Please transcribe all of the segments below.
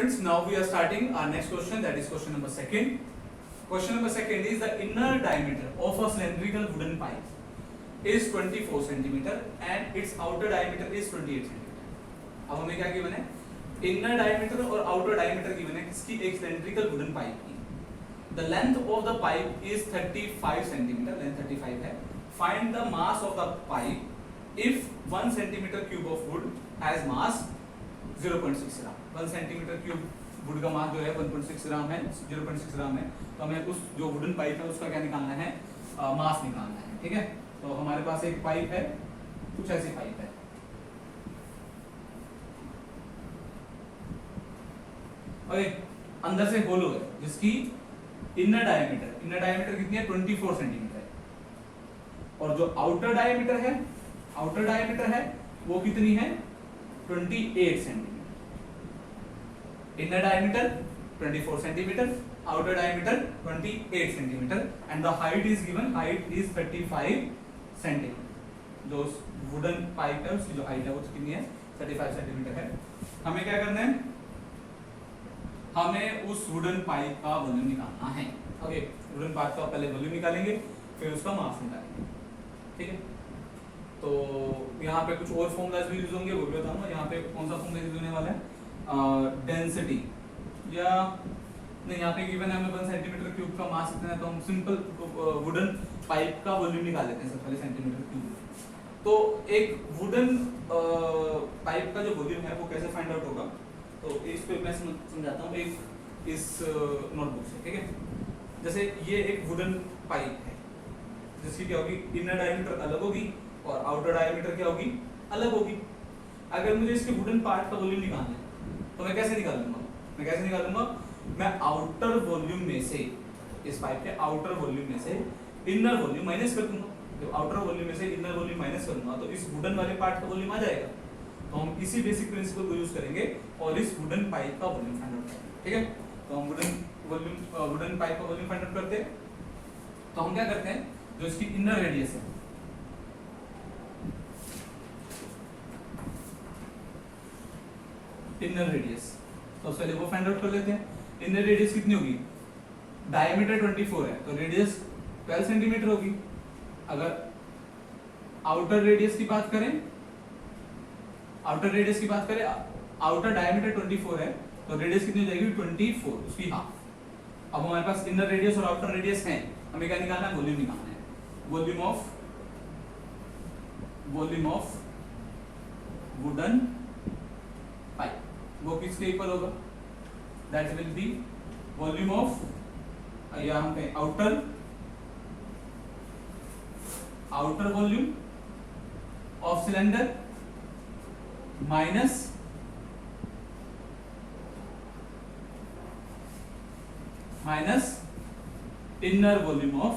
students, now we are starting our next question, that is question number second. Question number second is the inner diameter of a cylindrical wooden pipe is 24 centimeter and its outer diameter is 28 centimeter. अब हमें क्या given है? Inner diameter और outer diameter given है किसकी? एक cylindrical wooden pipe की. The length of the pipe is 35 centimeter. Length 35 है. Find the mass of the pipe if 1 centimeter cube of wood has mass 0.6 gram. 1 centimetre cube would का मास जो है 1.6 ग्राम है, 0.6 ग्राम है. तो हमें उस जो वुडन पाइप है उसका क्या निकालना है? मास निकालना है. ठीक है. तो हमारे पास एक पाइप है, कुछ ऐसी पाइप है. और एक अंदर से होलो है जिसकी इनर डायमीटर कितनी है? 24 सेंटीमीटर है. और जो आउटर डायमीटर है वो कितनी है? 28 centimetre. Inner diameter 24 centimeter, outer diameter 28 centimeter, and the height is given. Height is 35 centimeter. जो वुडन पाइप है उसकी जो हाइट है वो कितनी है? 35 सेंटीमीटर है. हमें क्या करना है? हमें उस वुडन पाइप का वॉल्यूम निकालना है. ओके, वुडन पाइप का पहले वॉल्यूम निकालेंगे, फिर उसका मास निकालेंगे. ठीक है. तो यहाँ पे कुछ और फॉर्मूलाज भी यूज होंगे, वो भी बताऊंगा. यहाँ पे कौन सा फॉर्मूला यूज होने वाला है? डेंसिटी या नहीं, यहाँ पे गिवन है हमें 1 सेंटीमीटर क्यूब का मास इतना है, तो हम सिंपल वुडन पाइप का वॉल्यूम निकाल लेते हैं सबसे पहले सेंटीमीटर क्यूब. तो एक वुडन पाइप का जो वॉल्यूम है वो कैसे फाइंड आउट होगा? तो इस पे मैं समझाता हूँ एक इस नोटबुक से. ठीक है. जैसे ये एक वुडन पाइप है जिसकी क्या होगी? इनर डायमीटर अलग होगी और आउटर डायमीटर क्या होगी? अलग होगी. अगर मुझे इसके वुडन पार्ट का वॉल्यूम निकालना है तो मैं कैसे निकालूंगा? मैं आउटर वॉल्यूम में से, इस पाइप के आउटर वॉल्यूम में से इनर वॉल्यूम माइनस कर दूंगा. तो आउटर वॉल्यूम में से इनर वॉल्यूम माइनस करूंगा तो इस वुडन वाले पार्ट का वॉल्यूम आ जाएगा. तो हम इसी बेसिक प्रिंसिपल को यूज करेंगे और इस वुडन पाइप का वॉल्यूम फाइंड आउट करेंगे. ठीक है. तो हम वुडन पाइप का वॉल्यूम फाइंड आउट करते हैं. तो हम क्या करते हैं? जो इसकी इनर रेडियस है, इनर रेडियस, तो पहले वो फाइंड आउट कर लेते हैं. इनर रेडियस कितनी होगी? डायमीटर 24 है तो रेडियस 12 सेंटीमीटर होगी. अगर आउटर रेडियस की बात करें, आउटर डायमीटर 24 है तो रेडियस कितनी हो जाएगी? 24, उसकी हाफ. अब हमारे पास इनर रेडियस और आउटर रेडियस है, हमें क्या निकालना है? वॉल्यूम निकालना है. वॉल्यूम ऑफ वुडन पाइप वो किसके इक्वल होगा? That will be volume of, या हम कहें outer volume of cylinder minus inner volume of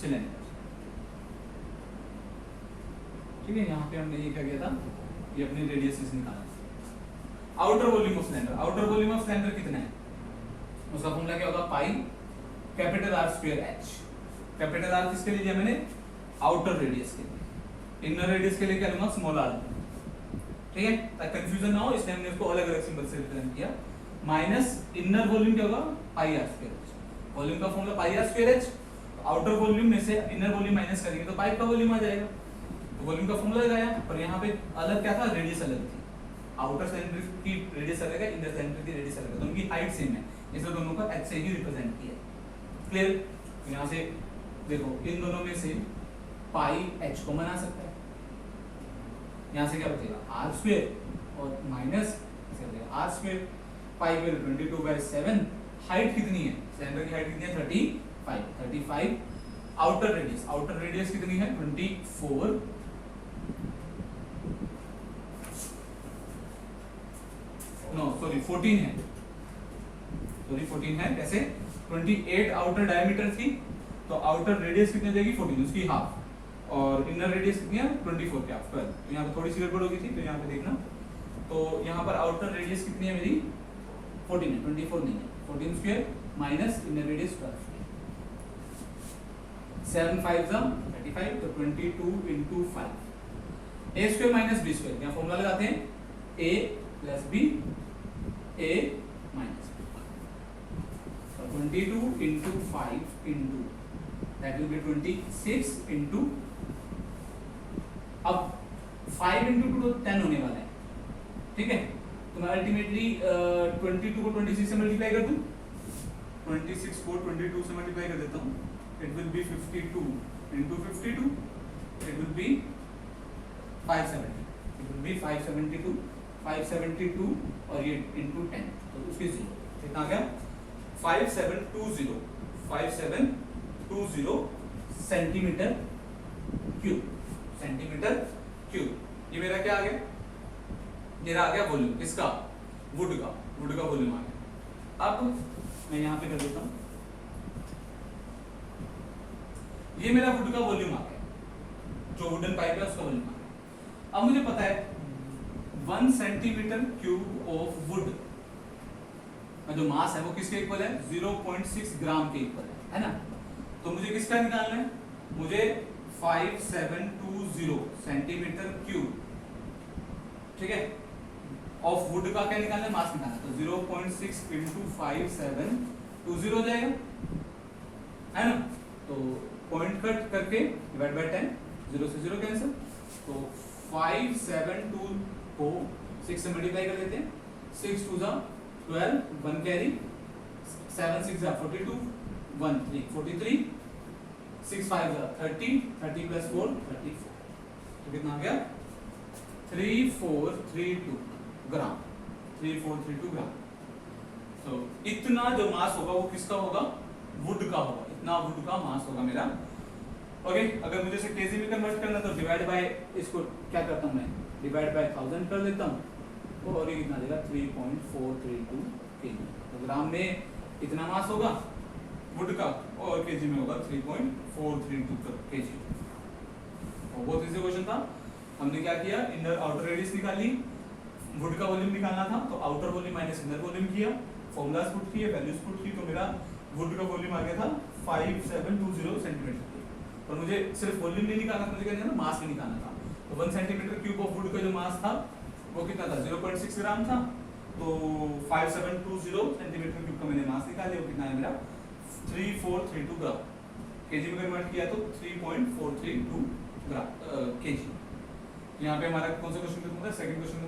cylinder. ठीक है. यहाँ पे हमने ये क्या किया था? ये अपनी रेडियस निकाला. आउटर वॉल्यूम ऑफ सिलेंडर कितना है? उसका फॉर्मूला क्या होगा? Pi capital R square H. Capital R किसके लिए लिया मैंने? आउटर रेडियस के लिए. इनर रेडियस के लिए क्या लूंगा? Small r. ठीक है. ताकि कंफ्यूजन ना हो इसलिए हमने इसको अलग अलग सिंबल से रिप्रेजेंट किया. माइनस इनर वॉल्यूम क्या होगा? पाई R स्क्वायर H. वॉल्यूम का फॉर्मूला पाई R square H. Outer volume में से इनर वॉल्यूम माइनस करेंगे तो पाइप का वॉल्यूम आ जाएगा. वॉल्यूम का फॉर्मूला लगाया, पर यहाँ पे अलग क्या था? रेडियस अलग थी. आउटर सिलेंडर की रेडियस अलग है, इनर सिलेंडर की रेडियस अलग है, तो उनकी हाइट सेम है, इसलिए दोनों को h से ही रिप्रेजेंट किया. क्लियर? तो यहाँ से देखो इन दोनों में से पाई h को बना सकता है. यहाँ से क्या बचेगा? r स्क्वायर और minus r square. Pi value 22/7. Height कितनी है? सिलेंडर की हाइट कितनी है? 35. आउटर रेडियस कितनी है? 24. नो सॉरी 14 है. 14 है. कैसे? 28 आउटर डायमीटर थी तो आउटर रेडियस कितनी हो जाएगी? 14, उसकी हाफ. और इनर रेडियस कितनी है? 24 की हाफ. 12. तो यहाँ पे थोड़ी सी गड़बड़ होगी थी, तो यहाँ पे देखना. तो यहाँ पर आउटर रेडियस कितनी है मेरी? 14 है, 24 नहीं है. 14 स्क्वायर माइनस इनर रेडियस 12. 7 5 35, तो 22 into 5. a square minus B square. यहाँ फॉर्मूला लगाते हैं. A plus B, A minus B. So 22 into 5 into, that will be 26 into, अब 5 into 2 तो 10 होने वाला है, ठीक है। तो मैं अल्टीमेटली 22 को 26 से मल्टीप्लाई कर दूं, 26 को 22 से मल्टीप्लाई कर देता हूँ, it will be 52 into 52, it will be 570, it will be 572 और ये into 10, तो उसकी जीरो कितना आ गया 5720 सेंटीमीटर क्यूब। ये मेरा क्या आ गया, मेरा आ गया वॉल्यूम, किसका, वुड का वॉल्यूम आ गया। अब मैं यहाँ पे कर देता हूँ, ये मेरा वुड का वॉल्यूम आ गया, जो वुडन पाइप है उसका वॉल्यूम आ गया। अब मुझे पता है 1 सेंटीमीटर क्यूब ऑफ वुड का जो मास है वो किसके इक्वल है, 0.6 ग्राम के इक्वल है ना। तो मुझे किसका निकालना है, मुझे 5720 सेंटीमीटर क्यूब, ठीक है, ऑफ वुड का क्या निकालना है, मास निकालना है। तो 0.6 into 5720 हो जाएगा, है ना। तो पॉइंट कट करके डिवाइड बाय 10, 0 से 0 कैंसिल, तो 572 को 6 से मल्टीप्लाई कर देते हैं, 6 2 जा 12, 1 कैरी, 7 6 जा 42, 1 3 43, 6 5 जा 30, 30 प्लस 4 34, तो कितना आ गया 3432 ग्राम, 3432 ग्राम। तो इतना जो मास होगा वो किसका होगा, वुड का होगा, इतना वुड का मास होगा मेरा। ओके, अगर मुझे इसे केजी में कन्वर्ट करना तो डिवाइड बाय, इसको क्या करता हूँ मैं, डिवाइड बाय 1000 कर देता हूँ, और ये कितना देगा 3.432 केजी। तो ग्राम में इतना मास होगा वुड का, और केजी में होगा 3.432 केजी। और बहुत इजी क्वेश्चन था। हमने क्या किया, इनर आउटर रेडियस निकाली, वुड का वॉल्यूम निकालना था, तो outer volume minus inner volume किया, फॉर्मूलाज पुट किए, वैल्यूज पुट की, तो मेरा वुड का वॉल्यूम आ गया था 5720 सेंटीमीटर। और मुझे सिर्फ वॉल्यूम नहीं निकालना था, मुझे क्या करना, मास भी निकालना था। तो 1 सेंटीमीटर क्यूब ऑफ वुड का जो मास था वो कितना था, 0.6 ग्राम था। तो 5720 सेंटीमीटर क्यूब का मैंने मास निकाला, वो कितना है मेरा 3432 ग्राम। केजी में कन्वर्ट किया तो 3.432 ग्राम केजी। यहाँ पे हमारा कौन सा क्वेश्चन खत्म होता है, सेकंड क्वेश्चन